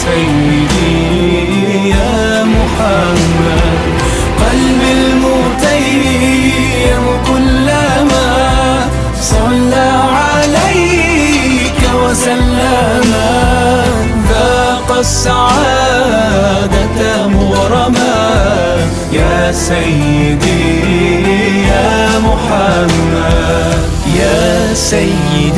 سيدي يا محمد. قلبي المتيم كلما صلى عليك وسلم ذاق السعادة مغرما. يا سيدي يا محمد، يا سيدي